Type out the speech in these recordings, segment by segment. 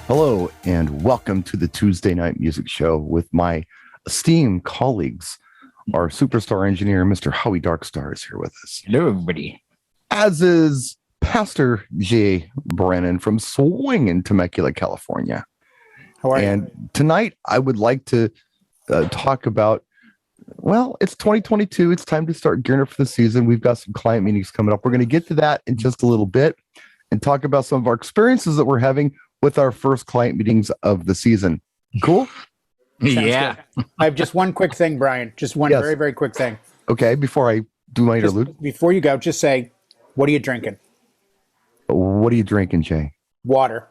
Hello, and welcome to the Tuesday Night Music Show with my esteemed colleagues. Our superstar engineer, Mr. Howie Darkstar, is here with us. Hello, everybody. As is Pastor Jay Brennan from Swingin', Temecula, California. How are and you? Tonight, I would like to talk about, well, it's 2022. It's time to start gearing up for the season. We've got some client meetings coming up. We're going to get to that in just a little bit and talk about some of our experiences that we're having with our first client meetings of the season. Cool? Yeah. I have just one quick thing, Brian. Just one Yes. very, very quick thing. Okay, before I do my interlude. Before you go, just say, what are you drinking? What are you drinking, Jay? Water.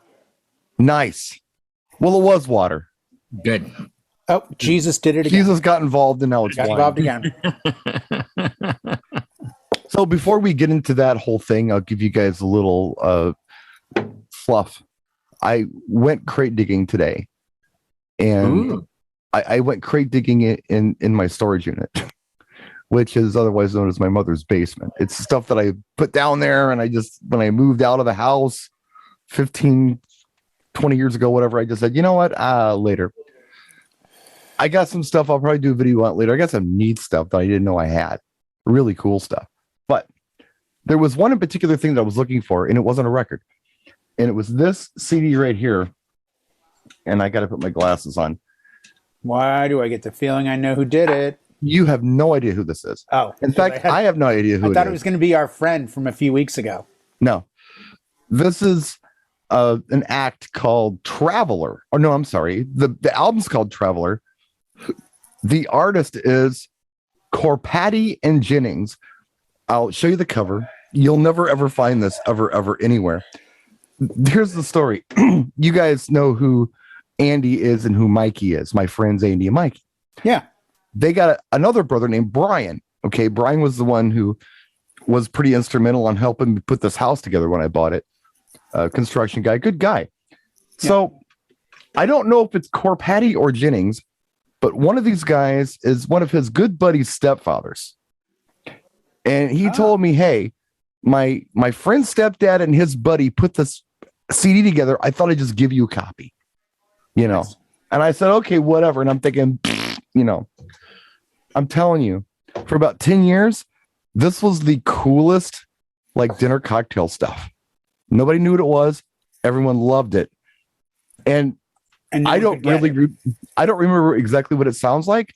Nice. Well, it was water. Good. Oh, Jesus did it again. Jesus got involved, and now it's Got wine. involved again. So before we get into that whole thing, I'll give you guys a little fluff. I went crate digging today, and I went crate digging in my storage unit, which is otherwise known as my mother's basement. It's stuff that I put down there, and when I moved out of the house 15, 20 years ago, whatever, I just said, you know what, later. I got some stuff I'll probably do a video on later. I got some neat stuff that I didn't know I had. Really cool stuff. But there was one in particular thing that I was looking for, and it wasn't a record. And it was this CD right here. And I got to put my glasses on. Why do I get the feeling I know who did it? You have no idea who this is. Oh. In fact, I have no idea who it is. I thought it was going to be our friend from a few weeks ago. No. This is an act called Traveler. Oh, no, I'm sorry. The album's called Traveler. The artist is Corpati and Jennings. I'll show you the cover. You'll never, ever find this ever anywhere. Here's the story. You guys know who Andy is and who Mikey is. My friends Andy and Mikey. Yeah. They got another brother named Brian. Okay, Brian was the one who was pretty instrumental on helping me put this house together when I bought it. Construction guy, good guy. So I don't know if it's Corpati or Jennings, but one of these guys is one of his good buddy's stepfathers. And he told me, hey, my friend's stepdad and his buddy put this CD together. I thought I'd just give you a copy, you know. Nice. And I said, okay, whatever. And I'm thinking, you know, I'm telling you, for about 10 years, this was the coolest like dinner cocktail stuff. Nobody knew what it was. Everyone loved it. And I don't remember exactly what it sounds like.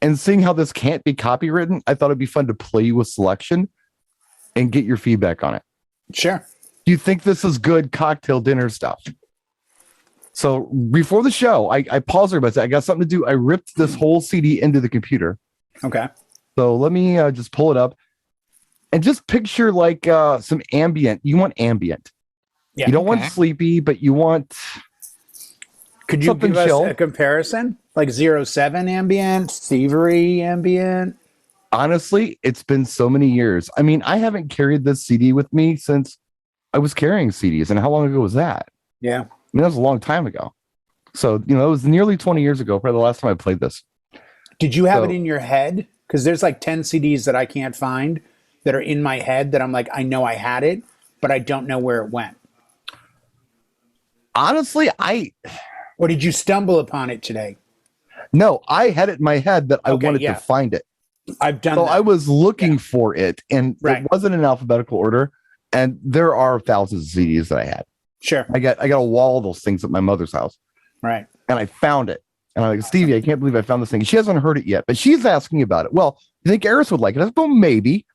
And seeing how this can't be copywritten, I thought it'd be fun to play you a selection and get your feedback on it. Sure. Do you think this is good cocktail dinner stuff? So before the show, I paused there, but I got something to do. I ripped this whole CD into the computer. Okay. So let me just pull it up and just picture like some ambient. You want ambient. Yeah. You don't want sleepy, but you want Could you something give us chill. a comparison? Like 07 ambient, Thievery ambient? Honestly, it's been so many years. I mean, I haven't carried this CD with me since I was carrying CDs. And how long ago was that? Yeah. I mean, that was a long time ago. So, you know, it was nearly 20 years ago, probably the last time I played this. Did you have it in your head? Because there's like 10 CDs that I can't find that are in my head that I'm like, I know I had it, but I don't know where it went. Honestly, Or did you stumble upon it today? no, I had it in my head that I wanted to find it. I've done So that. I was looking for it, and Right. it wasn't in alphabetical order. And there are thousands of CDs that I had. Sure. I got a wall of those things at my mother's house, Right. and I found it. And I'm like, Stevie, I can't believe I found this thing. She hasn't heard it yet, but she's asking about it. Well, you think Eris would like it? I said, well, maybe.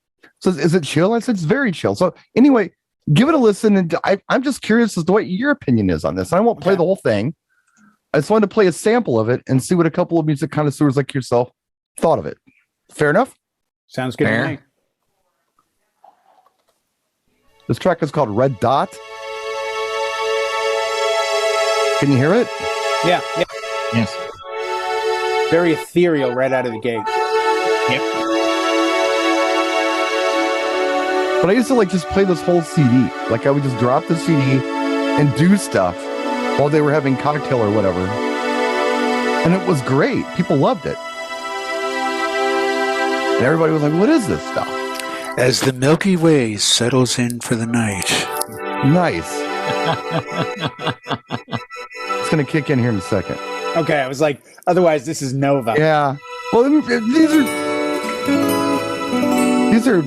So is it chill? I said, it's very chill. So anyway, give it a listen. And I'm just curious as to what your opinion is on this. I won't play the whole thing. I just wanted to play a sample of it and see what a couple of music connoisseurs like yourself thought of it. Fair enough? Sounds good to me. This track is called Red Dot. Can you hear it? Yeah. Yeah. Yes. Very ethereal right out of the gate. Yep. But I used to like just play this whole CD. Like I would just drop the CD and do stuff while they were having cocktail or whatever. And it was great. People loved it. And everybody was like, what is this stuff? As the Milky Way settles in for the night. Nice. It's going to kick in here in a second. Okay, I was like, otherwise this is Nova. Yeah. Well, these are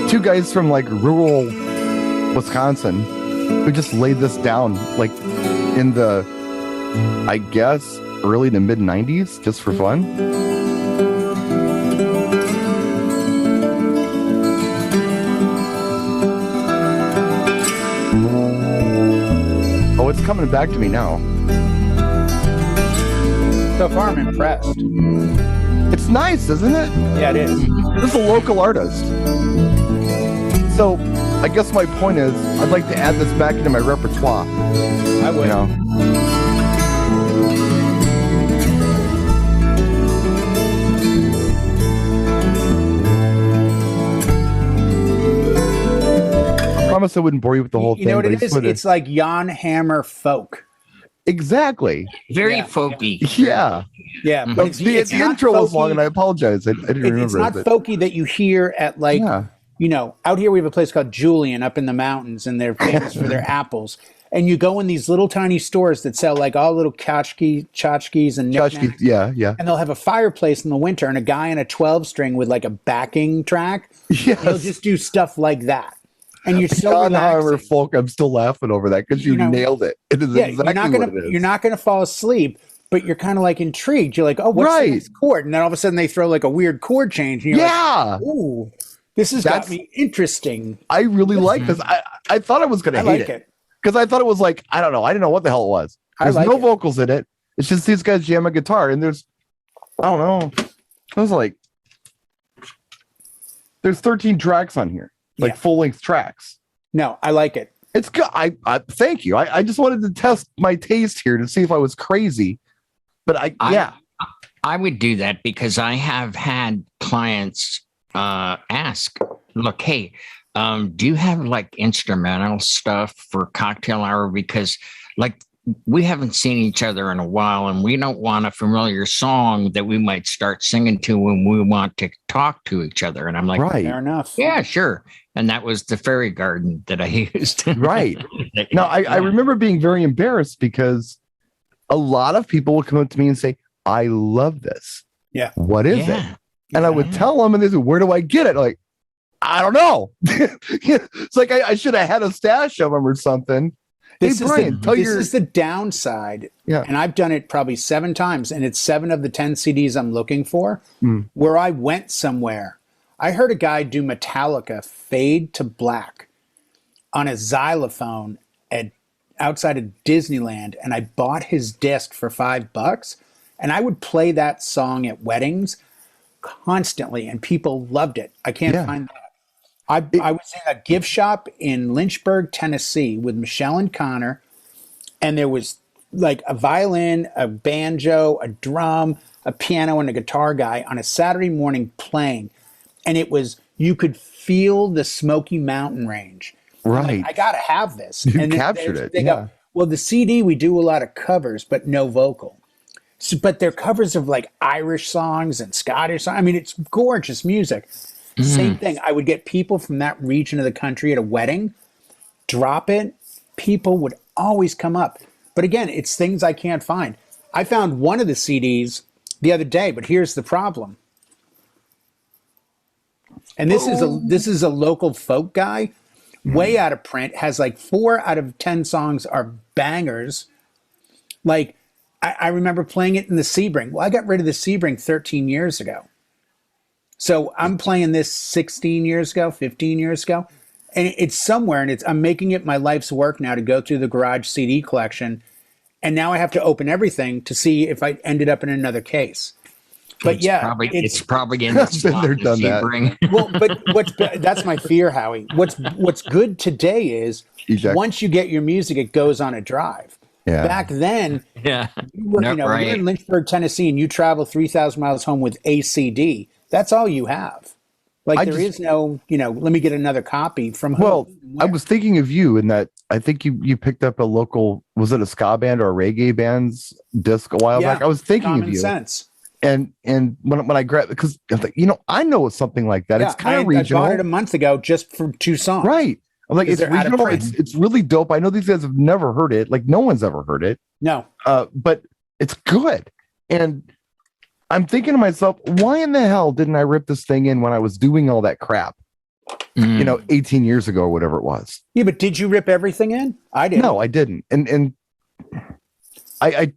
two guys from like rural Wisconsin who just laid this down like in the, I guess, early to mid 90s just for fun. Oh, it's coming back to me now. So far, I'm impressed. It's nice, isn't it? Yeah, it is. This is a local artist. So, I guess my point is, I'd like to add this back into my repertoire. I would. You know? I promise I wouldn't bore you with the whole thing. You know what it is? It's like Jan Hammer folk. Exactly. Very folky. Yeah. Yeah. But But the intro was long, and I apologize. I didn't remember. It's not folky that you hear at like, you know, out here we have a place called Julian up in the mountains, and they're famous for their apples. And you go in these little tiny stores that sell like all little tchotchkes and knickknacks. Yeah, yeah. And they'll have a fireplace in the winter and a guy on a 12 string with like a backing track. Yes. He'll just do stuff like that. And you're so Jan Hammer relaxing. folk, I'm still laughing over that because you know, nailed it. It is exactly what it is. You're not gonna fall asleep, but you're kind of like intrigued. You're like, oh, what's the next chord? And then all of a sudden they throw like a weird chord change. And you're like, ooh, this has got me interesting. I really like this. I thought I was gonna hate it because I thought it was like, I don't know. I didn't know what the hell it was. There's no vocals in it. It's just these guys jam a guitar, and there's, I don't know. It was like, there's 13 tracks on here, like full-length tracks. No, I like it. It's good. I thank you. I just wanted to test my taste here to see if I was crazy. But I would do that because I have had clients ask, look, hey, do you have like instrumental stuff for cocktail hour? Because like we haven't seen each other in a while and we don't want a familiar song that we might start singing to when we want to talk to each other. And I'm like, fair enough. Yeah, sure. And that was the Fairy Garden that I used. Right. Now, I remember being very embarrassed because a lot of people would come up to me and say, I love this. Yeah. What is it? And I would tell them, and they said, where do I get it? Like, I don't know. It's like I should have had a stash of them or something. This is the downside. Yeah. And I've done it probably 7 times, and it's 7 of the 10 CDs I'm looking for, where I went somewhere. I heard a guy do Metallica Fade to Black on a xylophone outside of Disneyland, and I bought his disc for $5, and I would play that song at weddings constantly, and people loved it. I can't find that. I was in a gift shop in Lynchburg, Tennessee with Michelle and Connor, and there was like a violin, a banjo, a drum, a piano, and a guitar guy on a Saturday morning playing. And it was, you could feel the Smoky Mountain range. Right. Like, I got to have this. You captured it. They go, well, the CD, we do a lot of covers, but no vocal. So, but they're covers of like Irish songs and Scottish songs. I mean, it's gorgeous music. Same thing. I would get people from that region of the country at a wedding, drop it. People would always come up. But again, it's things I can't find. I found one of the CDs the other day, but here's the problem. And this is a local folk guy, way out of print, has like 4 out of 10 songs are bangers. Like, I remember playing it in the Sebring. Well, I got rid of the Sebring 13 years ago. So I'm playing this 16 years ago, 15 years ago, and it's somewhere, and I'm making it my life's work now to go through the garage CD collection, and now I have to open everything to see if I ended up in another case. But it's probably in the slot been there, done that. Well, but that's my fear, Howie. What's good today is once you get your music, it goes on a drive. Yeah. Back then, you're in Lynchburg, Tennessee, and you travel 3,000 miles home with ACD. That's all you have. Like there is no, let me get another copy from who. Well, I was thinking of you in that I think you picked up a local, was it a ska band or a reggae band's disc a while back? I was thinking of you. Sense. And when I grabbed, because I know something like that. It's kind of regional. I bought it a month ago just for 2 songs. Right. I'm like, it's regional. It's really dope. I know these guys have never heard it. Like no one's ever heard it. No. But it's good. And I'm thinking to myself, why in the hell didn't I rip this thing in when I was doing all that crap? 18 years ago or whatever it was. Yeah, but did you rip everything in? I didn't. No, I didn't. And I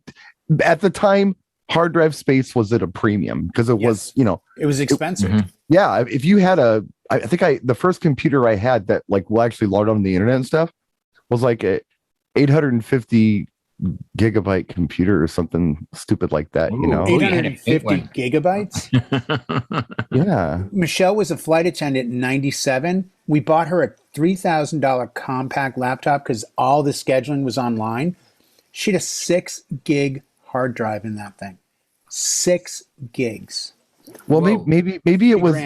at the time, hard drive space was at a premium because it was, it was expensive. Yeah. If you had the first computer I had that like will actually load on the internet and stuff was like a 850 gigabyte computer or something stupid like that. 850 gigabytes. Yeah. Michelle was a flight attendant in 97. We bought her a $3,000 compact laptop because all the scheduling was online. She had a 6 gig hard drive in that thing. 6 gigs. Well, maybe it was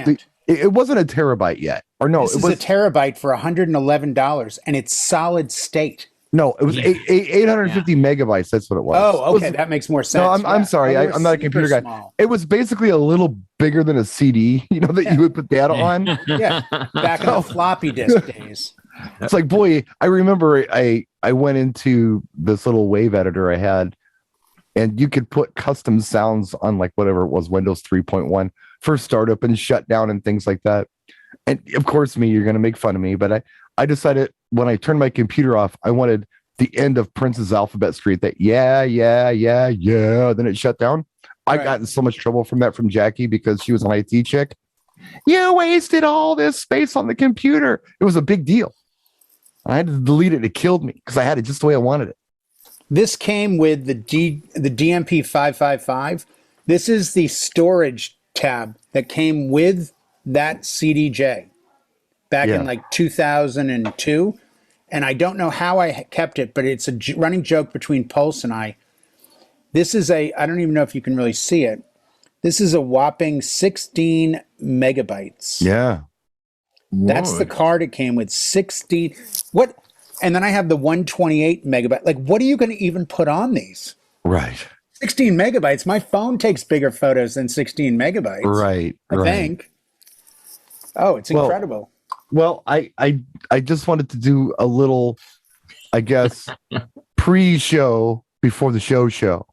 it wasn't a terabyte yet, or no, it was a terabyte for $111, and it's solid state. No, it was 850 megabytes. That's what it was. Oh, okay, that makes more sense. No, I'm sorry, I'm not a computer guy. Small. It was basically a little bigger than a CD, that you would put data on. Yeah, back in the floppy disk days. It's like, boy, I remember I went into this little wave editor I had, and you could put custom sounds on like whatever it was, Windows 3.1 for startup and shutdown and things like that. And of course, you're going to make fun of me, but I decided when I turned my computer off, I wanted the end of Prince's Alphabet Street. That then it shut down. I got in so much trouble from Jackie because she was an IT chick. You wasted all this space on the computer. It was a big deal. I had to delete it. It killed me because I had it just the way I wanted it. This came with the DMP 555. This is the storage tab that came with that CDJ back in like 2002. And I don't know how I kept it, but it's a running joke between Pulse and I. This is I don't even know if you can really see it. This is a whopping 16 megabytes. Yeah. That's the card it came with, 16. What? And then I have the 128 megabyte. Like, what are you going to even put on these? Right. 16 megabytes. My phone takes bigger photos than 16 megabytes. Right. I think. Oh, it's incredible. Well, I just wanted to do a little, I guess, pre-show before the show,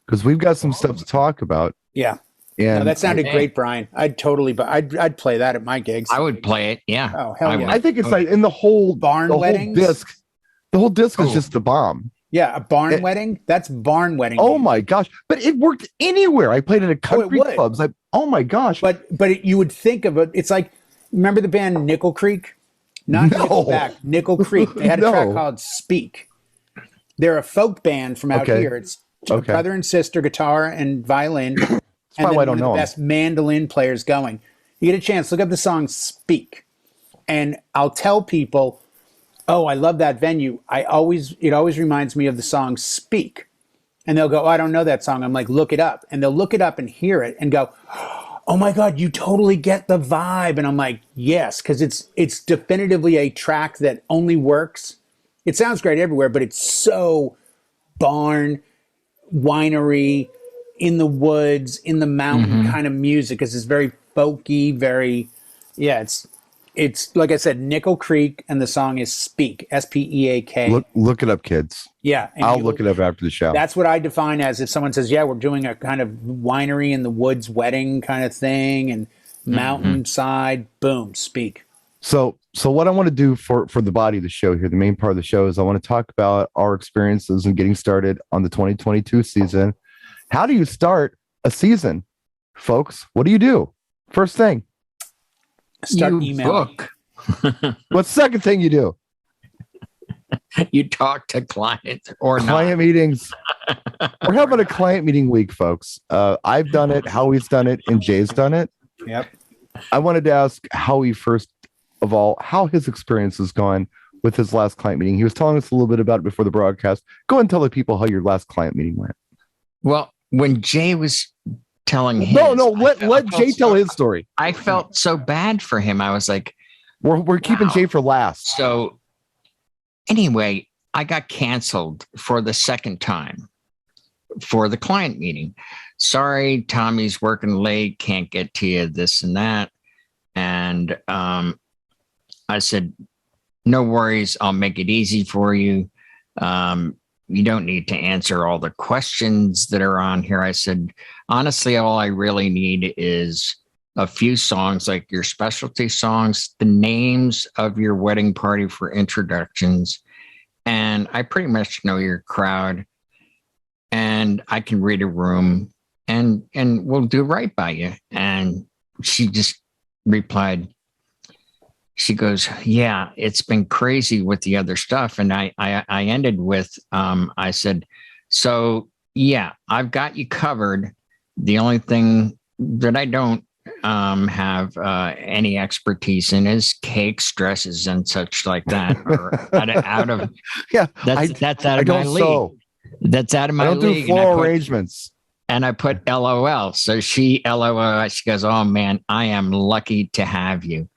because we've got some stuff to talk about. Yeah. And no, that sounded great, Brian. I'd play that at my gigs. I would play it. Yeah. Oh, hell yeah. I think it's like in the whole weddings. The whole disc is just the bomb. Yeah, a barn wedding. That's barn wedding. Oh my gosh! But it worked anywhere. I played it at country clubs. Oh my gosh! But you would think of it. It's like, remember the band Nickel Creek? Not Nickelback. Nickel Creek. They had a track called "Speak." They're a folk band from out here. It's brother and sister, guitar and violin. And then one of the best mandolin players going. You get a chance, look up the song "Speak," and I'll tell people, "Oh, I love that venue." It always reminds me of the song "Speak," and they'll go, "Oh, I don't know that song." I'm like, "Look it up," and they'll look it up and hear it and go, "Oh my God, you totally get the vibe." And I'm like, "Yes," because it's definitively a track that only works. It sounds great everywhere, but it's so barn, winery, in the woods, in the mountain kind of music, because it's very folky, it's like I said, Nickel Creek, and the song is "Speak," SPEAK. Look it up, kids. Yeah, I'll look it up after the show. That's what I define as if someone says, "Yeah, we're doing a kind of winery in the woods wedding kind of thing, and mountainside." Boom, "Speak." So what I want to do for the body of the show here, the main part of the show, is I want to talk about our experiences in getting started on the 2022 season. How do you start a season, folks? What do you do? First thing. Start emailing. What's the second thing you do? You talk to clients or client meetings. We're having a client meeting week, folks. I've done it, Howie's done it, and Jay's done it. Yep. I wanted to ask Howie first of all how his experience has gone with his last client meeting. He was telling us a little bit about it before the broadcast. Go and tell the people how your last client meeting went. Well, when Jay was telling his, let Jay tell his story. I felt so bad for him. I was like, we're keeping Jay for last. So anyway, I got canceled for the second time for the client meeting. Sorry, Tommy's working late, can't get to you, this and that. And I said, no worries. I'll make it easy for you. You don't need to answer all the questions that are on here. I said, honestly, all I really need is a few songs, like your specialty songs, the names of your wedding party for introductions. And I pretty much know your crowd, and I can read a room, and we'll do right by you. And she just replied, she goes, yeah, it's been crazy with the other stuff. And I ended with, I said, so yeah, I've got you covered. The only thing that I don't have any expertise in is cakes, dresses, and such like that. Or out of yeah, that's out of my league. Sew. That's out of my league. I don't do floral arrangements. And I put LOL. So she LOL. She goes, oh man, I am lucky to have you.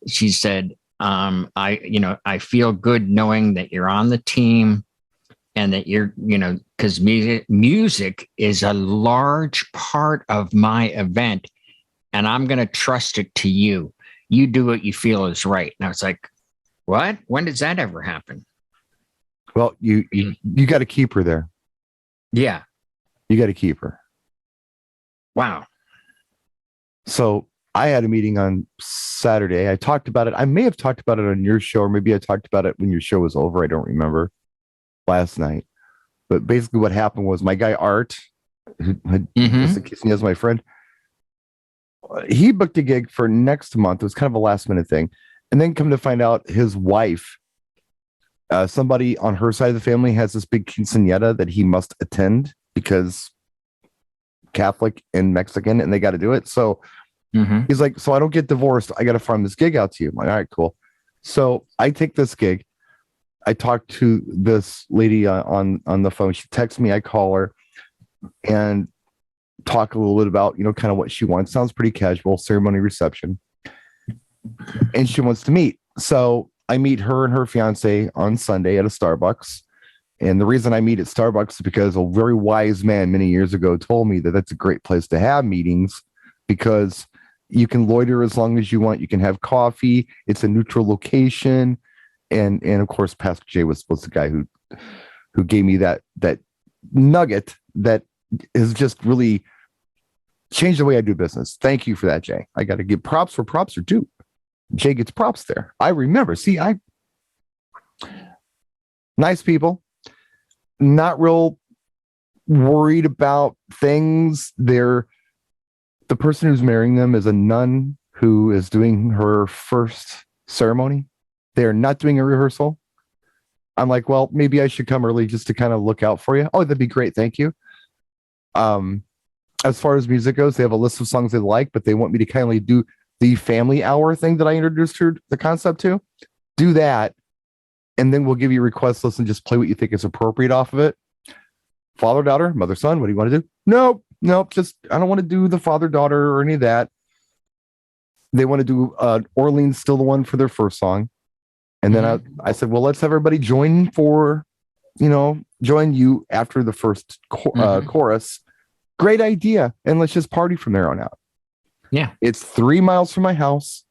She said, I feel good knowing that you're on the team and that you're, because music is a large part of my event, and I'm going to trust it to you. You do what you feel is right. And I was like, what? When does that ever happen? Well, you got to keep her there. Yeah. You got to keep her. Wow. So I had a meeting on Saturday. I talked about it. I may have talked about it on your show, or maybe I talked about it when your show was over. I don't remember, last night. But basically what happened was my guy Art, who had kissed me as my friend, he booked a gig for next month. It was kind of a last minute thing. And then come to find out his wife, somebody on her side of the family has this big quinceañera that he must attend because Catholic and Mexican, and they got to do it. So he's like, so I don't get divorced. I got to farm this gig out to you. I'm like, all right, cool. So I take this gig. I talk to this lady on the phone. She texts me. I call her and talk a little bit about, kind of what she wants. Sounds pretty casual, ceremony reception. And she wants to meet. So I meet her and her fiance on Sunday at a Starbucks. And the reason I meet at Starbucks is because a very wise man many years ago told me that that's a great place to have meetings, because you can loiter as long as you want. You can have coffee. It's a neutral location. And of course, Pastor Jay was the guy who gave me that nugget that has just really changed the way I do business. Thank you for that, Jay. I got to give props where props are due. Jay gets props there. I remember. See, nice people, not real worried about things. The person who's marrying them is a nun who is doing her first ceremony. They're not doing a rehearsal. I'm like, well, maybe I should come early just to kind of look out for you. Oh, that'd be great. Thank you. As far as music goes, they have a list of songs they like, but they want me to kindly do the family hour thing that I introduced her the concept to. Do that. And then we'll give you a request list and just play what you think is appropriate off of it. Father, daughter, mother, son. What do you want to do? Nope. Just, I don't want to do the father, daughter or any of that. They want to do Orleans Still the One for their first song. And then I said, well, let's have everybody join you after the first chorus. Great idea. And let's just party from there on out. Yeah. It's 3 miles from my house.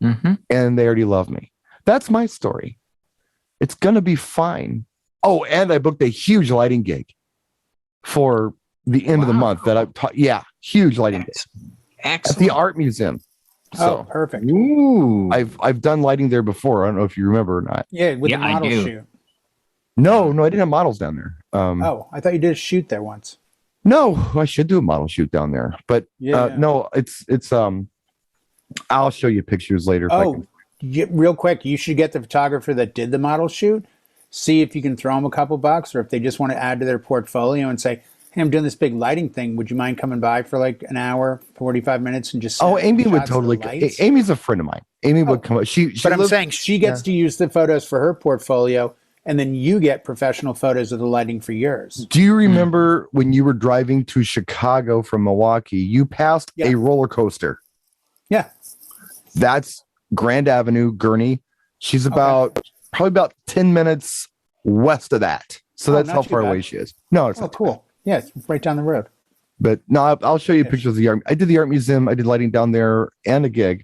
And they already love me. That's my story. It's going to be fine. Oh, and I booked a huge lighting gig for the end of the month that I've taught. Yeah. Huge lighting gig. Excellent. At the art museum. So, perfect. Ooh. I've done lighting there before. I don't know if you remember or not. Yeah, with the model shoot. No, I didn't have models down there. I thought you did a shoot there once. No, I should do a model shoot down there, but no, it's I'll show you pictures later. Real quick, you should get the photographer that did the model shoot. See if you can throw them a couple bucks, or if they just want to add to their portfolio and say, hey, I'm doing this big lighting thing. Would you mind coming by for like an hour, 45 minutes and just... Oh, Amy would totally... Amy's a friend of mine. Amy would come up. I'm saying she gets to use the photos for her portfolio, and then you get professional photos of the lighting for yours. Do you remember when you were driving to Chicago from Milwaukee, you passed a roller coaster? Yeah. That's Grand Avenue, Gurney. She's probably about 10 minutes west of that. So that's how far away she is. No, it's not cool. Yeah, it's right down the road. But no, I'll show you pictures of the art. I did the art museum. I did lighting down there and a gig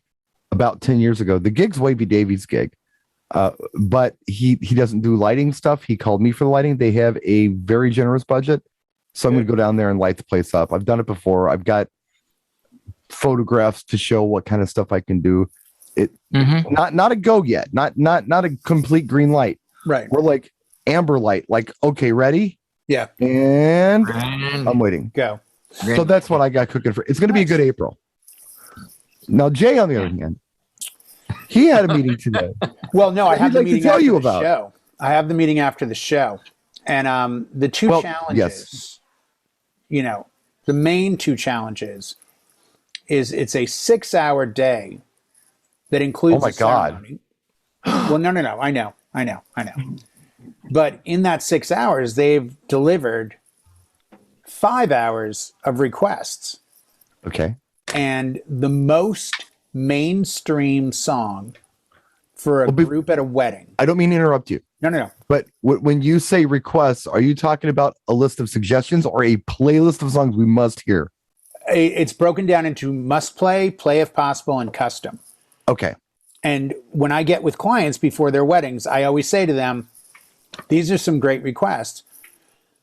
about 10 years ago. The gig's Wavy Davies' gig. But he doesn't do lighting stuff. He called me for the lighting. They have a very generous budget. So I'm going to go down there and light the place up. I've done it before. I've got photographs to show what kind of stuff I can do. Not a go yet. Not a complete green light. Right. We're like amber light. Like, okay, ready? Yeah. And I'm waiting. Go. So that's what I got cooking for. It's going to be a good April. Now, Jay, on the other hand, he had a meeting today. Well, no, I have the meeting after the about. show. I have the meeting after the show. And the two challenges, the main two challenges is it's a 6-hour day that includes a ceremony. Well, no. I know. But in that 6 hours, they've delivered 5 hours of requests. Okay. And the most mainstream song for a group at a wedding. I don't mean to interrupt you. No. But when you say requests, are you talking about a list of suggestions or a playlist of songs we must hear? It's broken down into must play if possible, and custom. Okay. And when I get with clients before their weddings, I always say to them, these are some great requests.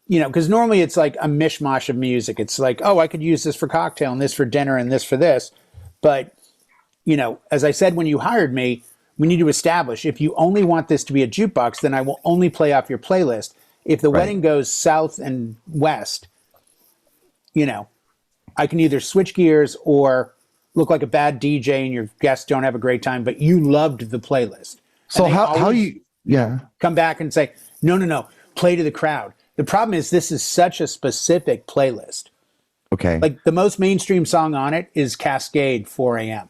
Because normally it's like a mishmash of music. It's like, oh, I could use this for cocktail and this for dinner and this for this. But, as I said when you hired me, we need to establish if you only want this to be a jukebox, then I will only play off your playlist. If the wedding goes south and west, I can either switch gears or look like a bad DJ and your guests don't have a great time, but you loved the playlist. So how you come back and say, no, play to the crowd. The problem is this is such a specific playlist. Okay. Like the most mainstream song on it is Cascade 4 a.m.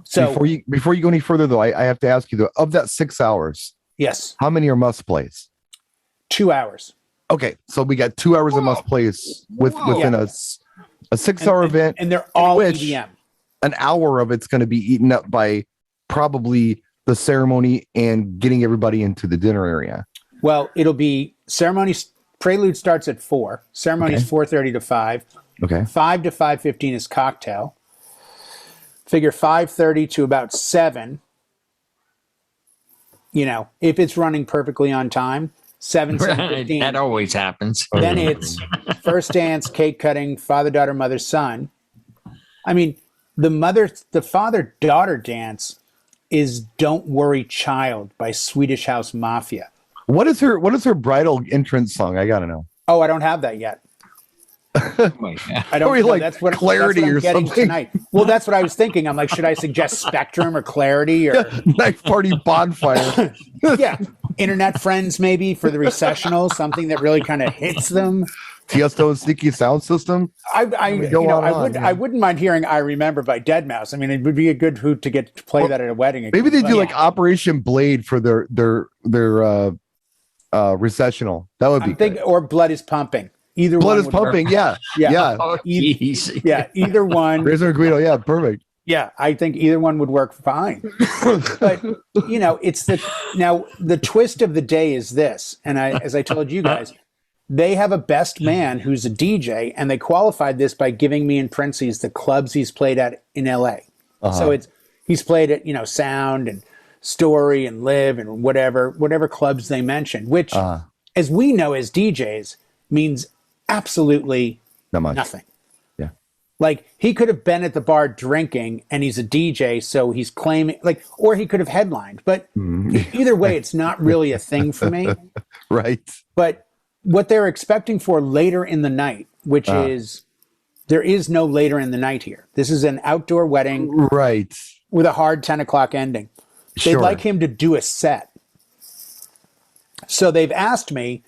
So before you go any further though, I have to ask you though, of that 6 hours, yes, how many are must plays? 2 hours. Okay. So we got 2 hours of must plays within a 6-hour event. And they're all EDM. An hour of it's going to be eaten up by probably the ceremony and getting everybody into the dinner area. Well, it'll be prelude starts at 4. Ceremony is 4:30 to 5. Okay. 5 to 5:15 is cocktail. Figure 5:30 to about 7. If it's running perfectly on time, 7:15. That always happens. Then it's first dance, cake cutting, father, daughter, mother, son. I mean, the father-daughter dance is "Don't Worry, Child" by Swedish House Mafia. What is her bridal entrance song? I gotta know. Oh, I don't have that yet. I don't know. Like Clarity or something tonight. Well, that's what I was thinking. I'm like, should I suggest Spectrum or Clarity or Knife Party Bonfire? Yeah, Internet Friends maybe for the recessional, something that really kind of hits them. Tiesto and Sneaky Sound System. I wouldn't mind hearing "I Remember" by Deadmau5. I mean, it would be a good hoot to get to play that at a wedding. Maybe they do like Operation Blade for their recessional. That would be good. Or Blood is Pumping. Either Blood one is Pumping. Work. Yeah. Oh, Either one. Razor Guido. Yeah, perfect. Yeah, I think either one would work fine. But it's the twist of the day is this, and as I told you guys, they have a best man who's a DJ, and they qualified this by giving me and Princey's the clubs he's played at in LA. So he's played at Sound and Story and Live and whatever clubs they mentioned, which as we know as DJs means absolutely nothing. Yeah. Like he could have been at the bar drinking and he's a DJ, so he's claiming or he could have headlined, but either way, it's not really a thing for me. Right. But what they're expecting for later in the night, which is there is no later in the night here. This is an outdoor wedding. Right. With a hard 10 o'clock ending. They'd like him to do a set. So they've asked me,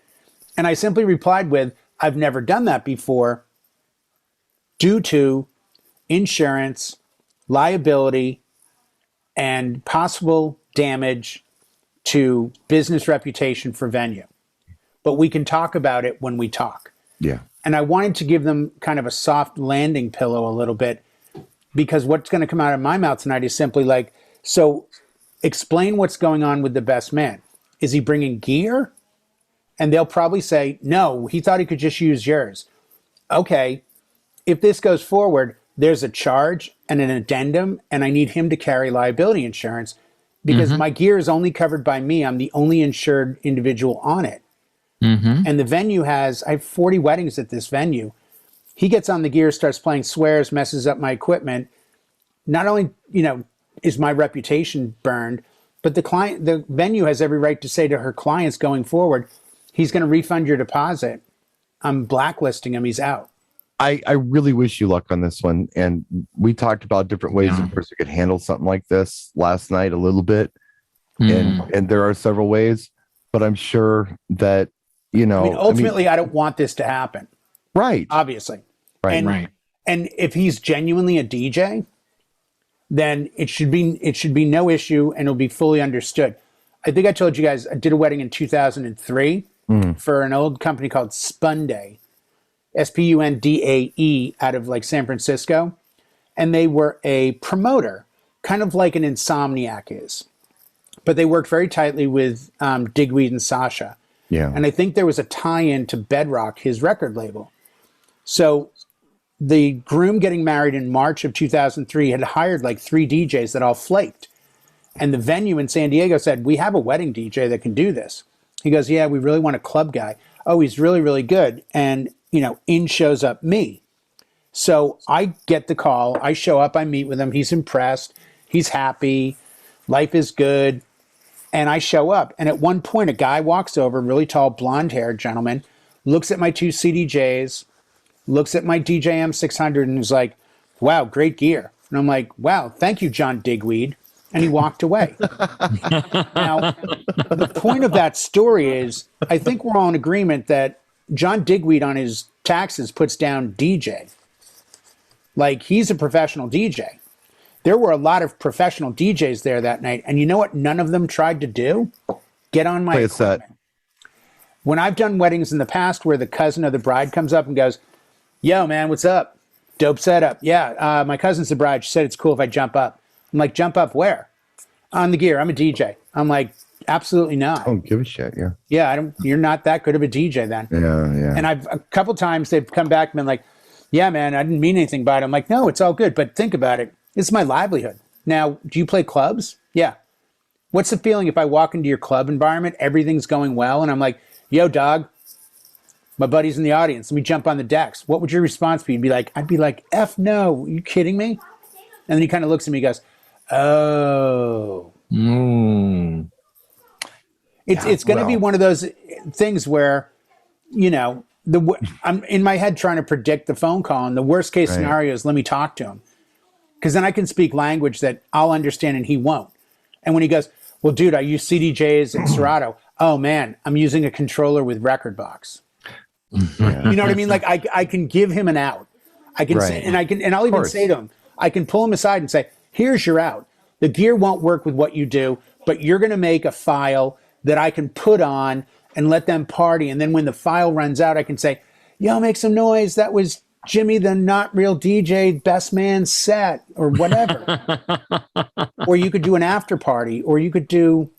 and I simply replied with, I've never done that before due to insurance, liability, and possible damage to business reputation for venue. But we can talk about it when we talk. Yeah. And I wanted to give them kind of a soft landing pillow a little bit, because what's going to come out of my mouth tonight is simply like, so explain what's going on with the best man. Is he bringing gear? And they'll probably say, no, he thought he could just use yours. Okay, if this goes forward, there's a charge and an addendum, and I need him to carry liability insurance. because my gear is only covered by me. I'm the only insured individual on it. And the venue I have 40 weddings at this venue. He gets on the gear, starts playing, swears, messes up my equipment. Not only, is my reputation burned, but the venue has every right to say to her clients going forward, he's going to refund your deposit. I'm blacklisting him. He's out. I really wish you luck on this one. And we talked about different ways a person could handle something like this last night a little bit. And there are several ways, but I'm sure that, ultimately, I don't want this to happen. Right. Obviously. Right. And if he's genuinely a DJ, then it should be no issue and it'll be fully understood. I think I told you guys I did a wedding in 2003 for an old company called Spundae, Spundae, out of like San Francisco. And they were a promoter, kind of like an Insomniac is. But they worked very tightly with Digweed and Sasha. Yeah. And I think there was a tie-in to Bedrock, his record label. So the groom getting married in March of 2003 had hired like 3 DJs that all flaked. And the venue in San Diego said, we have a wedding DJ that can do this. He goes, yeah, we really want a club guy. Oh, he's really, really good. And, in shows up me. So I get the call. I show up. I meet with him. He's impressed. He's happy. Life is good. And I show up. And at one point, a guy walks over, really tall, blonde-haired gentleman, looks at my 2 CDJs, looks at my DJM 600 and is like, wow, great gear. And I'm like, wow, thank you, John Digweed. And he walked away. Now, the point of that story is, I think we're all in agreement that John Digweed on his taxes puts down DJ. Like, he's a professional DJ. There were a lot of professional DJs there that night. And you know what none of them tried to do? Get on my equipment. When I've done weddings in the past where the cousin of the bride comes up and goes, yo, man, what's up? Dope setup. Yeah, my cousin's the bride. She said it's cool if I jump up. I'm like, jump up where? On the gear. I'm a DJ. I'm like, absolutely not. I don't give a shit. Yeah. Yeah, you're not that good of a DJ then. Yeah. And a couple times they've come back and been like, yeah, man, I didn't mean anything by it. I'm like, no, it's all good. But think about it. It's my livelihood. Now, do you play clubs? Yeah. What's the feeling if I walk into your club environment, everything's going well, and I'm like, yo, dog, my buddy's in the audience. Let me jump on the decks. What would your response be? I'd be like, F no. Are you kidding me? And then he kind of looks at me and goes, oh. It's going to be one of those things where, I'm in my head trying to predict the phone call, and the worst case scenario is let me talk to him. Because then I can speak language that I'll understand and he won't. And when he goes, well, dude, I use CDJs and Serato. Oh, man, I'm using a controller with record box. Yeah. You know what I mean? Like I can give him an out. I can say, and I'll even say to him, I can pull him aside and say, here's your out. The gear won't work with what you do, but you're going to make a file that I can put on and let them party. And then when the file runs out, I can say, yo, make some noise. That was Jimmy, the not real DJ, best man set, or whatever. Or you could do an after party, or you could do,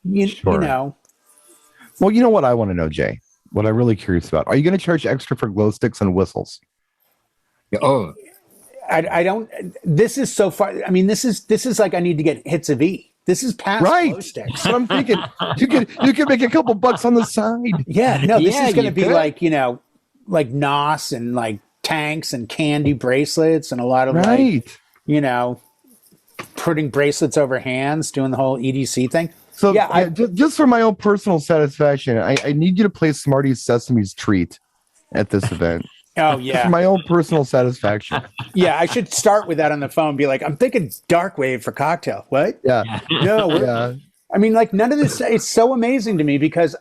you know. Well, you know what I want to know, Jay? What I'm really curious about. Are you going to charge extra for glow sticks and whistles? Oh, I don't. This is so far. I mean, this is like I need to get hits of E. This is past glow sticks. But I'm thinking you could make a couple bucks on the side. Yeah, no, this is going to be like like NOS and like tanks and candy bracelets and a lot of like putting bracelets over hands, doing the whole EDC thing. So just for my own personal satisfaction, I need you to play Smarty's Sesame's Treat at this event. Oh, yeah. For my own personal satisfaction. Yeah, I should start with that on the phone. Be like, I'm thinking dark wave for cocktail. What? Yeah. No. I mean, like, none of this. It's so amazing to me because,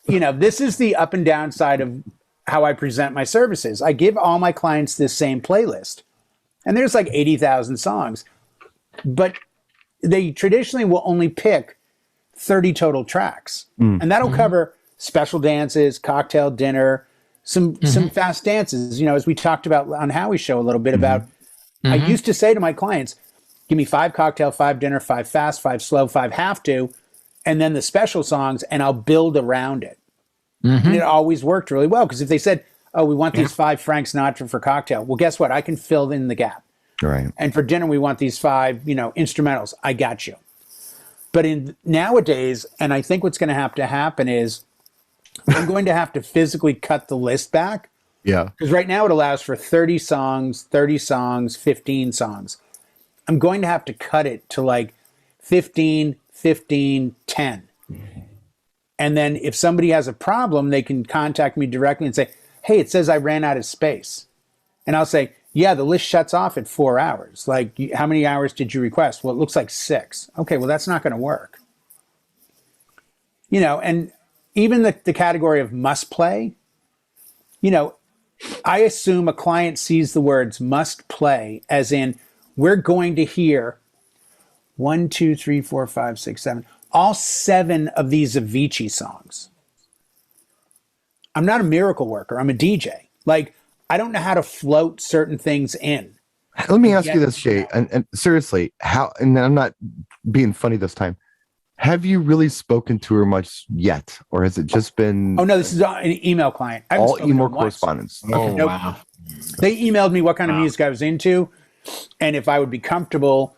this is the up and down side of how I present my services. I give all my clients this same playlist. And there's like 80,000 songs. But they traditionally will only pick 30 total tracks. And that'll cover special dances, cocktail dinner, some fast dances, as we talked about on Howie's show a little bit about, I used to say to my clients, give me 5 cocktail, 5 dinner, 5 fast, 5 slow, 5 have to, and then the special songs, and I'll build around it. And it always worked really well, because if they said, oh, we want these 5 Frank Sinatra for cocktail, well, guess what? I can fill in the gap. Right. And for dinner, we want these 5, instrumentals. I got you. But in nowadays, and I think what's going to have to happen is I'm going to have to physically cut the list back. Yeah. Because right now it allows for 30 songs, 15 songs. I'm going to have to cut it to like 15, 15, 10. And then if somebody has a problem, they can contact me directly and say, hey, it says I ran out of space. And I'll say, yeah, the list shuts off at 4 hours. Like, how many hours did you request? Well, it looks like 6. Okay, well, that's not going to work. You know, and even the category of must play, you know, I assume a client sees the words must play as in we're going to hear 1, 2, 3, 4, 5, 6, 7, all 7 of these Avicii songs. I'm not a miracle worker. I'm a DJ. Like, I don't know how to float certain things in. Let me ask you this, Shay, and seriously, how, and I'm not being funny this time, have you really spoken to her much yet? Or has it just been... Oh, no, this is an email client. All email correspondence. Oh, nope. wow. They emailed me what kind of music I was into and if I would be comfortable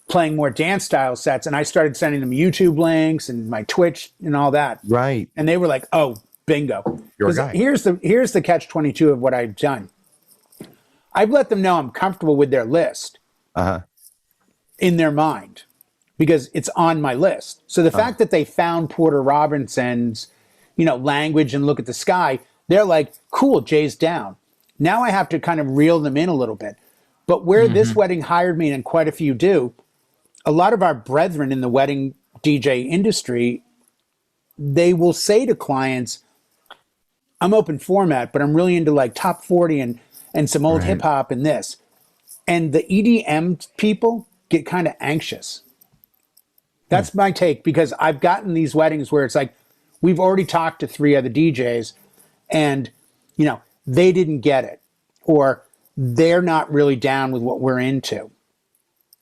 playing more dance style sets. And I started sending them YouTube links and my Twitch and all that. Right. And they were like, oh, bingo. You're a guy. Here's the catch-22 of what I've done. I've let them know I'm comfortable with their list in their mind because it's on my list. So the fact that they found Porter Robinson's, you know, language and look at the sky, they're like, cool, Jay's down. Now I have to kind of reel them in a little bit. But where this wedding hired me, and quite a few do, a lot of our brethren in the wedding DJ industry, they will say to clients, I'm open format, but I'm really into like top 40 and some old hip hop and this. And the EDM people get kind of anxious. That's my take, because I've gotten these weddings where it's like, we've already talked to 3 other DJs and, you know, they didn't get it, or they're not really down with what we're into.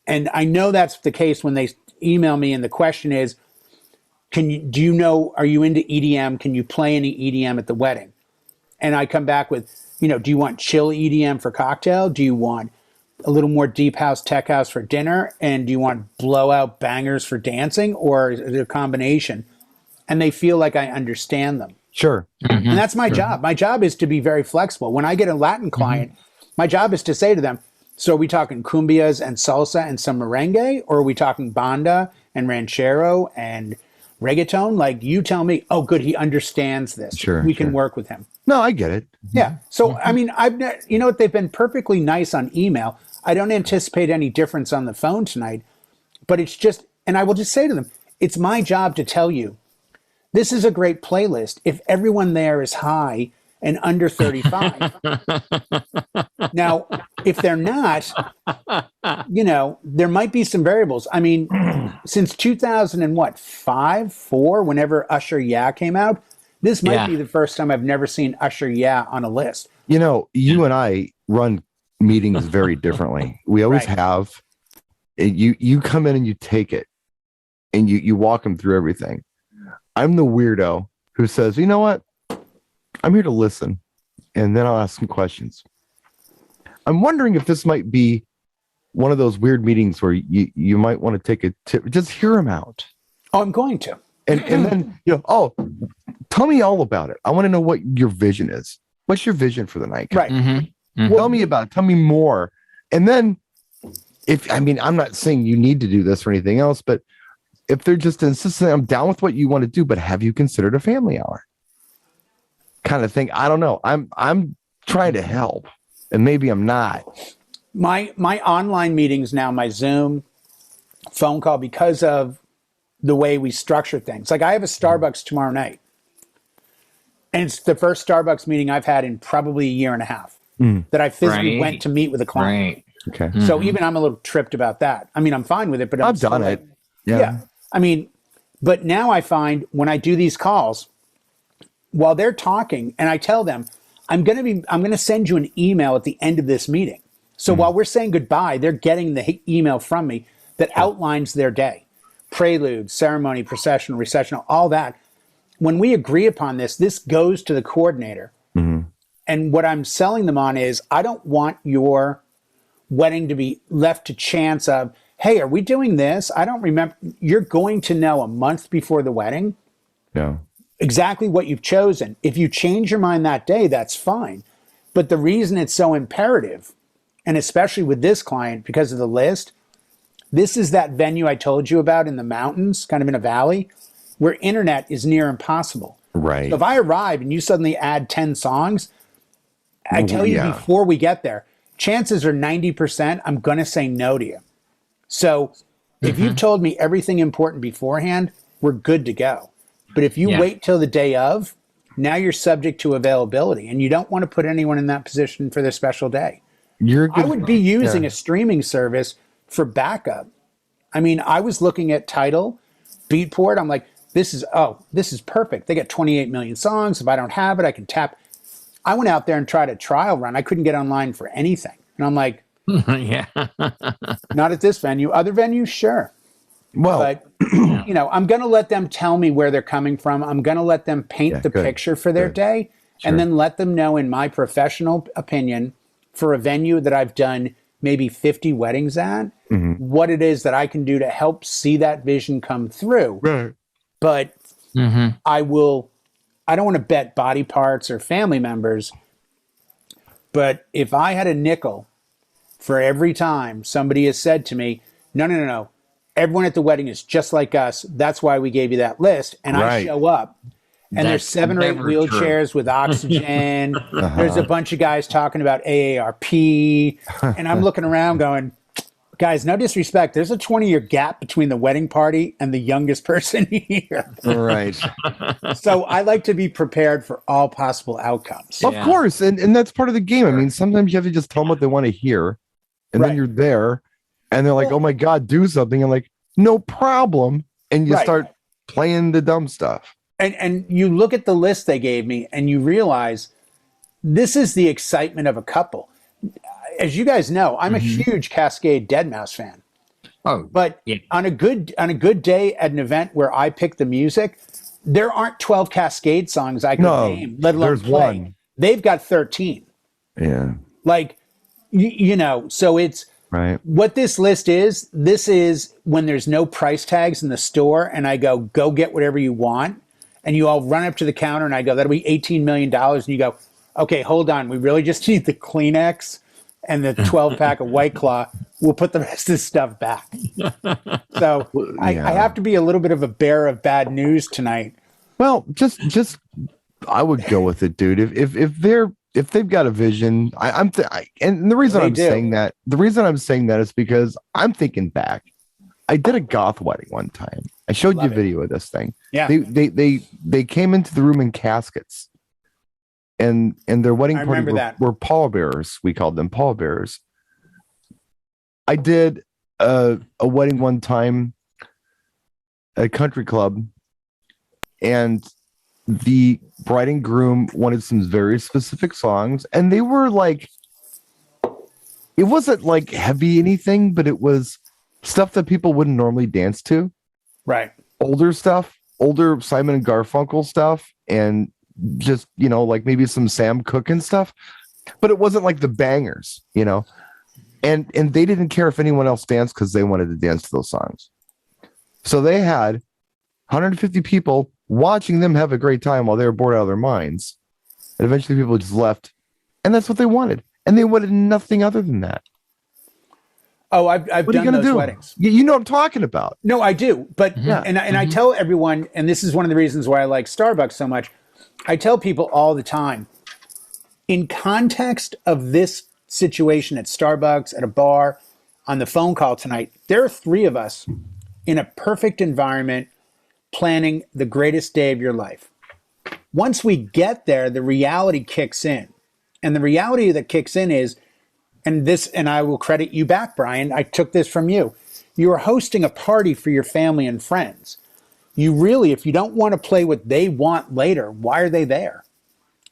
And I know that's the case when they email me and the question is, are you into EDM? Can you play any EDM at the wedding? And I come back with, you know, do you want chill EDM for cocktail? Do you want a little more deep house, tech house for dinner? And do you want blowout bangers for dancing, or is it a combination? And they feel like I understand them. Sure. And that's my job. My job is to be very flexible. When I get a Latin client, my job is to say to them, so are we talking cumbias and salsa and some merengue? Or are we talking banda and ranchero and reggaeton? Like, you tell me, oh, good, he understands this. Sure. We can work with him. No, I get it. Yeah. So, I mean, you know what? They've been perfectly nice on email. I don't anticipate any difference on the phone tonight, but it's just, and I will just say to them, it's my job to tell you, this is a great playlist if everyone there is high and under 35. Now, if they're not, you know, there might be some variables. I mean, since 2005, 4, whenever Usher Yeah came out, this might be the first time I've never seen Usher Yeah on a list. You know, you and I run meetings very differently. We always have. You come in and you take it and you walk them through everything. I'm the weirdo who says, you know what? I'm here to listen, and then I'll ask some questions. I'm wondering if this might be one of those weird meetings where you might want to take a tip, just hear them out. Oh, I'm going to. And then, you know, oh, tell me all about it. I want to know what your vision is. What's your vision for the night? Right. Tell me about it. Tell me more. And then I'm not saying you need to do this or anything else, but if they're just insistent, I'm down with what you want to do, but have you considered a family hour? Kind of thing. I don't know. I'm trying to help, and maybe I'm not. My online meetings now, my Zoom phone call, because of the way we structure things. Like, I have a Starbucks tomorrow night, and it's the first Starbucks meeting I've had in probably a year and a half that I physically went to meet with a client. Okay. So even I'm a little tripped about that. I mean, I'm fine with it, but I've done it. Yeah. I mean, but now I find when I do these calls, while they're talking, and I tell them, I'm going to send you an email at the end of this meeting. So while we're saying goodbye, they're getting the email from me that outlines their day. Prelude, ceremony, processional, recessional, all that. When we agree upon this goes to the coordinator. And what I'm selling them on is, I don't want your wedding to be left to chance of, hey, are we doing this? I don't remember. You're going to know a month before the wedding exactly what you've chosen. If you change your mind that day, that's fine. But the reason it's so imperative, and especially with this client because of the list, this is that venue I told you about in the mountains, kind of in a valley, where internet is near impossible. Right. So if I arrive and you suddenly add 10 songs, I tell you before we get there, chances are 90% I'm going to say no to you. So if you've told me everything important beforehand, we're good to go. But if you wait till the day of, now you're subject to availability, and you don't want to put anyone in that position for their special day. I would be using a streaming service for backup. I mean, I was looking at Tidal, Beatport. I'm like, this is perfect. They got 28 million songs. If I don't have it, I can tap. I went out there and tried a trial run. I couldn't get online for anything. And I'm like, not at this venue. Other venues, sure. Well, but I'm going to let them tell me where they're coming from. I'm going to let them paint the picture for their day, and then let them know, in my professional opinion, for a venue that I've done maybe 50 weddings at, what it is that I can do to help see that vision come through. Right. But I don't want to bet body parts or family members, but if I had a nickel for every time somebody has said to me, no, everyone at the wedding is just like us, that's why we gave you that list, and I show up, and there's 7 or 8 wheelchairs with oxygen, there's a bunch of guys talking about AARP, and I'm looking around going, guys, no disrespect, there's a 20-year gap between the wedding party and the youngest person here. Right. So I like to be prepared for all possible outcomes. Of course, and that's part of the game. I mean, sometimes you have to just tell them what they want to hear, and then you're there, and they're like, oh my God, do something. I'm like, no problem. And you start playing the dumb stuff. And you look at the list they gave me, and you realize this is the excitement of a couple. As you guys know, I'm a huge Cascade Deadmau5 fan. Oh, but on a good day at an event where I pick the music, there aren't 12 Cascade songs I can name, let alone play. One. They've got 13. Yeah. Like, so it's what this list is. This is when there's no price tags in the store, and I go get whatever you want, and you all run up to the counter, and I go, that'll be $18 million, and you go, okay, hold on, we really just need the Kleenex and the 12-pack of White Claw. We'll put the rest of this stuff back. So I have to be a little bit of a bearer of bad news tonight. Well, just I would go with it, dude. If they've got a vision, and the reason I'm saying that is because I'm thinking back. I did a goth wedding one time. I showed you a video of this thing. Yeah. They came into the room in caskets. And their wedding party were pallbearers. We called them pallbearers. I did a wedding one time at a country club, and the bride and groom wanted some very specific songs, and they were like, it wasn't like heavy anything, but it was stuff that people wouldn't normally dance to. Right. Older stuff, older Simon and Garfunkel stuff, and just, like maybe some Sam Cooke and stuff, but it wasn't like the bangers, and they didn't care if anyone else danced because they wanted to dance to those songs. So they had 150 people watching them have a great time while they were bored out of their minds. And eventually people just left, and that's what they wanted. And they wanted nothing other than that. Oh, I've done those weddings. You know what I'm talking about. No, I do. But, and I tell everyone, and this is one of the reasons why I like Starbucks so much, I tell people all the time, in context of this situation at Starbucks, at a bar, on the phone call tonight, there are 3 of us in a perfect environment planning the greatest day of your life. Once we get there, the reality kicks in. And the reality that kicks in is, and I will credit you back, Brian, I took this from you. You are hosting a party for your family and friends. You really, if you don't want to play what they want later, why are they there?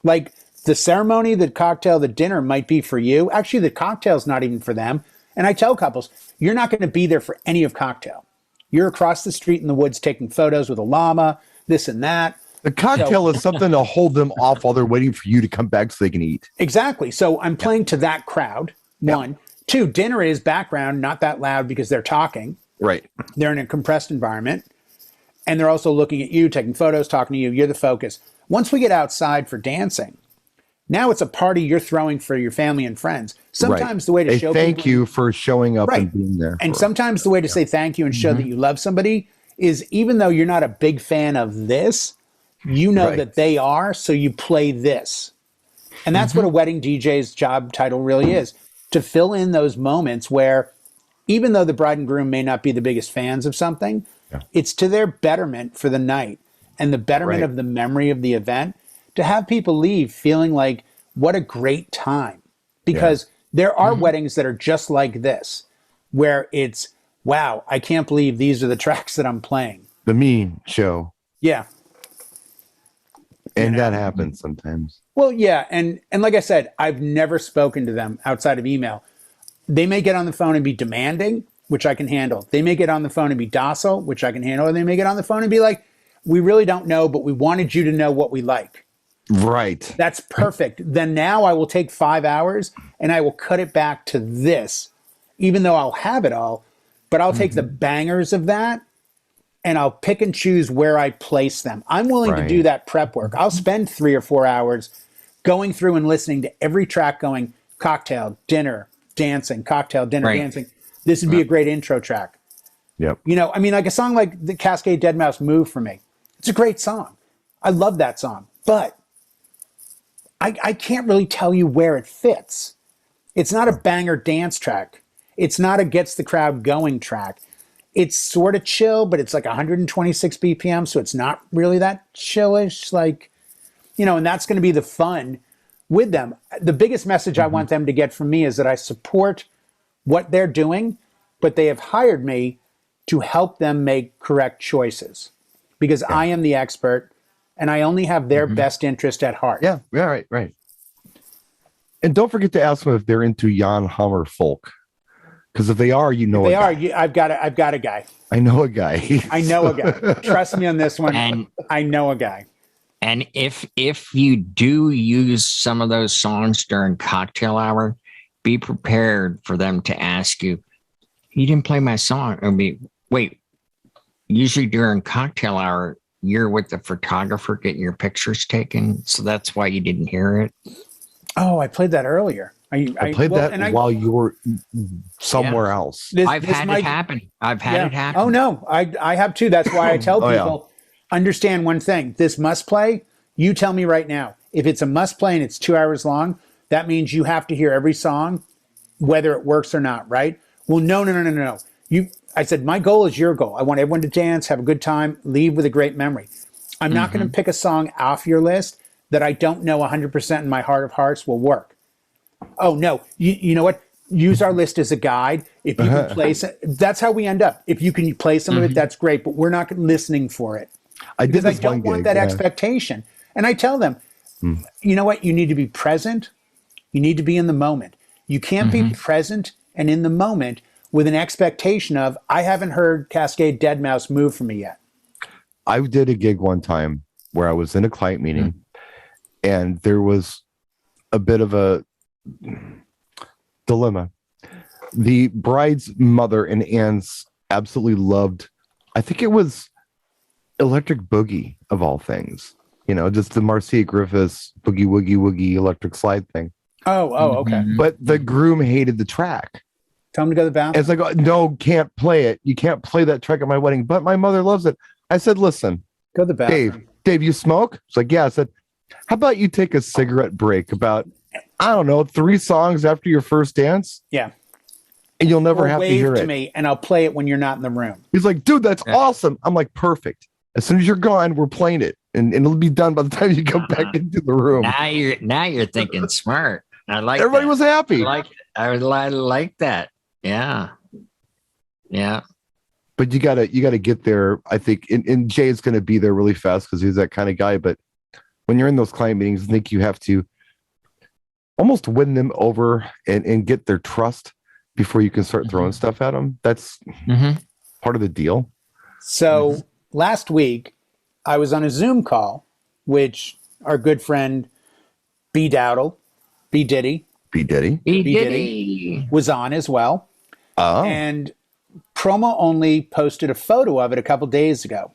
Like, the ceremony, the cocktail, the dinner might be for you. Actually, the cocktail's not even for them. And I tell couples, you're not going to be there for any of cocktail. You're across the street in the woods taking photos with a llama, this and that. The cocktail is something to hold them off while they're waiting for you to come back so they can eat. Exactly. So I'm playing to that crowd, one. Two, dinner is background, not that loud because they're talking. Right. They're in a compressed environment. And they're also looking at you, taking photos, talking to you. You're the focus. Once we get outside for dancing, now it's a party you're throwing for your family and friends. Sometimes the way to show thank you for showing up and being there. And sometimes the way to say thank you and show that you love somebody is, even though you're not a big fan of this, you know that they are, so you play this. And that's what a wedding DJ's job title really is, to fill in those moments where, even though the bride and groom may not be the biggest fans of something, it's to their betterment for the night and the betterment of the memory of the event, to have people leave feeling like, what a great time. Because there are weddings that are just like this, where it's, wow, I can't believe these are the tracks that I'm playing. The mean show. Yeah. And that happens sometimes. Well, yeah. And like I said, I've never spoken to them outside of email. They may get on the phone and be demanding, which I can handle. They may get on the phone and be docile, which I can handle. Or they may get on the phone and be like, we really don't know, but we wanted you to know what we like. Right. That's perfect. Then now I will take 5 hours and I will cut it back to this, even though I'll have it all, but I'll take the bangers of that and I'll pick and choose where I place them. I'm willing to do that prep work. I'll spend 3 or 4 hours going through and listening to every track, going cocktail, dinner, dancing, cocktail, dinner, dancing. This would be a great intro track. Yep. You know, I mean, like a song like the Cascade Dead Mouse Move for me. It's a great song. I love that song, but I can't really tell you where it fits. It's not a banger dance track. It's not a gets the crowd going track. It's sort of chill, but it's like 126 BPM, so it's not really that chillish. Like, you know, and that's going to be the fun with them. The biggest message I want them to get from me is that I support what they're doing, but they have hired me to help them make correct choices, because I am the expert and I only have their best interest at heart. Yeah, right. And don't forget to ask them if they're into Jan Hammer folk, because if they are, you know, I've got a guy. I know a guy. I know a guy. Trust me on this one. And I know a guy. And if you do use some of those songs during cocktail hour, be prepared for them to ask you, "You didn't play my song." Or wait. Usually during cocktail hour, you're with the photographer getting your pictures taken, so that's why you didn't hear it. Oh, I played that earlier. I played that while you were somewhere else. I've had it happen. Oh no, I have too. That's why I tell people, understand one thing. This must play. You tell me right now. If it's a must play and it's 2 hours long, that means you have to hear every song, whether it works or not, right? Well, no. I said, my goal is your goal. I want everyone to dance, have a good time, leave with a great memory. I'm not going to pick a song off your list that I don't know 100% in my heart of hearts will work. Oh, no. You know what? Use our list as a guide. If you can play that's how we end up. If you can play some of it, that's great, but we're not listening for it. I don't want that expectation. And I tell them, you know what? You need to be present. You need to be in the moment. You can't be present and in the moment with an expectation of, I haven't heard Cascade Dead Mouse Move for me yet. I did a gig one time where I was in a client meeting and there was a bit of a dilemma. The bride's mother and aunts absolutely loved, I think it was Electric Boogie of all things, you know, just the Marcia Griffiths Boogie Woogie Woogie Electric Slide thing. Oh, okay. But the groom hated the track. Tell him to go to the bathroom. It's like, no, can't play it. You can't play that track at my wedding. But my mother loves it. I said, listen, go to the bathroom. Dave, you smoke? It's like, yeah. I said, how about you take a cigarette break about, I don't know, 3 songs after your first dance? Yeah. And you'll never have to hear it. Wave to me and I'll play it when you're not in the room. He's like, dude, that's awesome. I'm like, perfect. As soon as you're gone, we're playing it. And it'll be done by the time you come back into the room. Now you're thinking smart. I like everybody that. Was happy. I like that. Yeah. But you gotta get there. I think, and Jay's gonna be there really fast because he's that kind of guy. But when you're in those client meetings, I think you have to almost win them over and get their trust before you can start throwing stuff at them. That's part of the deal. So last week I was on a Zoom call, which our good friend B Diddy B. Diddy. B. Diddy was on as well. Oh. And Promo Only posted a photo of it a couple days ago.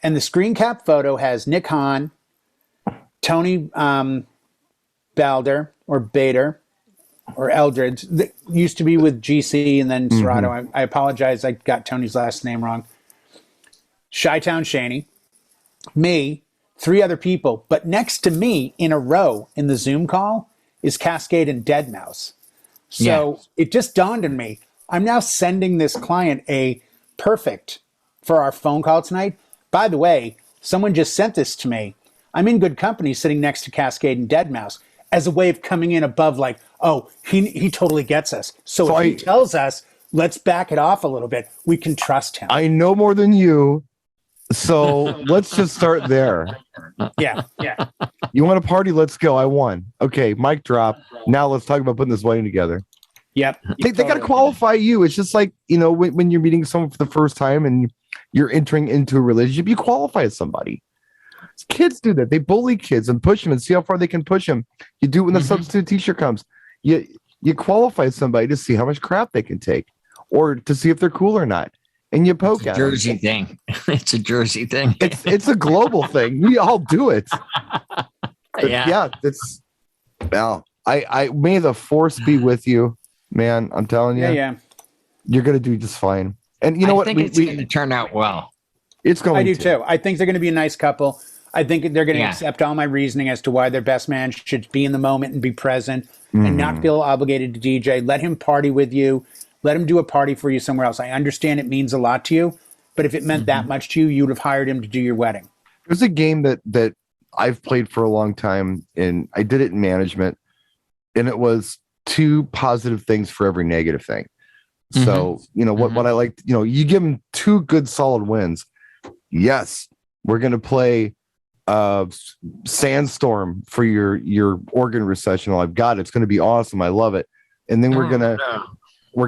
And the screen cap photo has Nick Hahn, Tony Balder or Bader or Eldridge, that used to be with GC and then Serato. I apologize, I got Tony's last name wrong. Chi-Town Shaney, me, 3 other people, but next to me in a row in the Zoom call is Cascade and Deadmau5. So it just dawned on me, I'm now sending this client a perfect for our phone call tonight. By the way, someone just sent this to me. I'm in good company sitting next to Cascade and Deadmau5 as a way of coming in above like, oh, he totally gets us. So if he tells us, let's back it off a little bit, we can trust him. I know more than you. So let's just start there. Yeah. You want a party? Let's go. I won. Okay, mic drop. Now let's talk about putting this wedding together. Yep. They got to qualify you. It's just like, when you're meeting someone for the first time and you're entering into a relationship, you qualify as somebody. Kids do that. They bully kids and push them and see how far they can push them. You do it when the substitute teacher comes. You qualify somebody to see how much crap they can take or to see if they're cool or not. And you poke at Jersey them. thing. It's a Jersey thing. It's a global thing. We all do it. It's well, I may the force be with you, man. I'm telling you. Yeah. You're gonna do just fine. And you know what? I think it's gonna turn out well. It's going I do too. I think they're gonna be a nice couple. I think they're going to accept all my reasoning as to why their best man should be in the moment and be present and not feel obligated to DJ. Let him party with you. Let him do a party for you somewhere else. I understand it means a lot to you, but if it meant that much to you, you would have hired him to do your wedding. There's a game that I've played for a long time, and I did it in management, and it was 2 positive things for every negative thing. So, what I like, you give them 2 good solid wins. Yes, we're going to play Sandstorm for your organ recessional. I've got it. It's going to be awesome. I love it. And then we're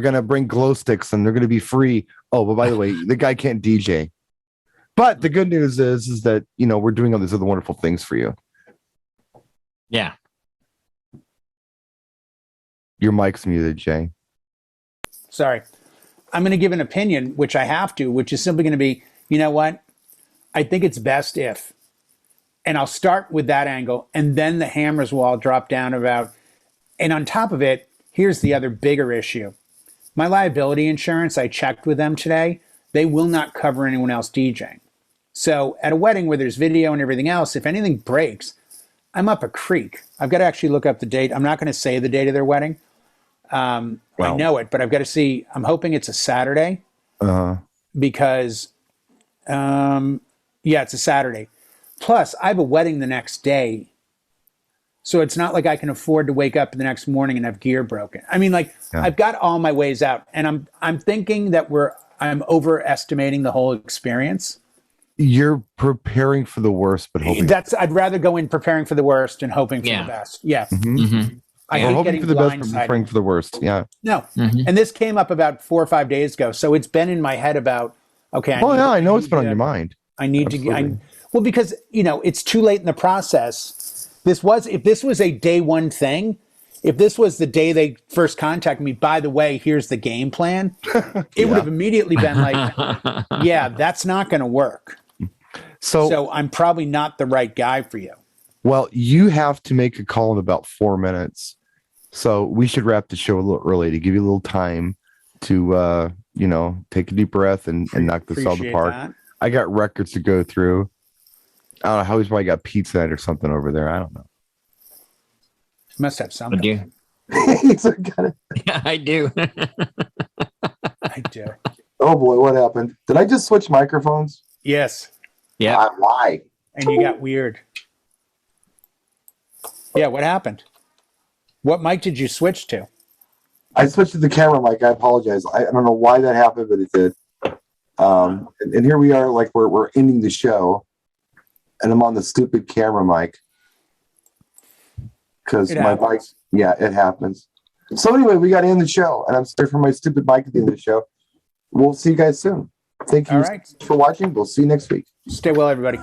gonna bring glow sticks and they're going to be free. Oh, but by the way, the guy can't DJ. But the good news is that we're doing all these other wonderful things for you. Yeah. Your mic's muted, Jay. Sorry. I'm going to give an opinion, which I have to, which is simply going to be, you know what? I think it's best if. And I'll start with that angle, and then the hammers will all drop down about. And on top of it, here's the other bigger issue. My liability insurance, I checked with them today. They will not cover anyone else DJing. So at a wedding where there's video and everything else, if anything breaks, I'm up a creek. I've got to actually look up the date. I'm not going to say the date of their wedding. I know it, but I've got to see. I'm hoping it's a Saturday. Because, it's a Saturday. Plus, I have a wedding the next day. So it's not like I can afford to wake up the next morning and have gear broken. I mean, I've got all my ways out. And I'm thinking that I'm overestimating the whole experience. You're preparing for the worst, but hoping. I'd rather go in preparing for the worst and hoping for the best. Yeah. I hate hoping for the best, but preparing for the worst. Yeah. No. And this came up about 4 or 5 days ago. So it's been in my head about, okay. I know it's been on your mind. I need to. Well, because, it's too late in the process. If this was a day one thing, if this was the day they first contacted me, by the way, here's the game plan, it would have immediately been like, yeah, that's not going to work. So I'm probably not the right guy for you. Well, you have to make a call in about 4 minutes. So we should wrap the show a little early to give you a little time to, take a deep breath and knock this out of the park. That. I got records to go through. I don't know how he's probably got pizza night or something over there. I don't know. Must have something. I do. Yeah, I do. I do. Oh boy, what happened? Did I just switch microphones? Yes. Yeah. Why? And you got weird. Yeah, what happened? What mic did you switch to? I switched to the camera mic. I apologize. I don't know why that happened, but it did. And here we are, like we're ending the show. And I'm on the stupid camera mic because my mic, it happens. So anyway, we got to end the show, and I'm sorry for my stupid mic at the end of the show. We'll see you guys soon. Thank you for watching. We'll see you next week. Stay well, everybody.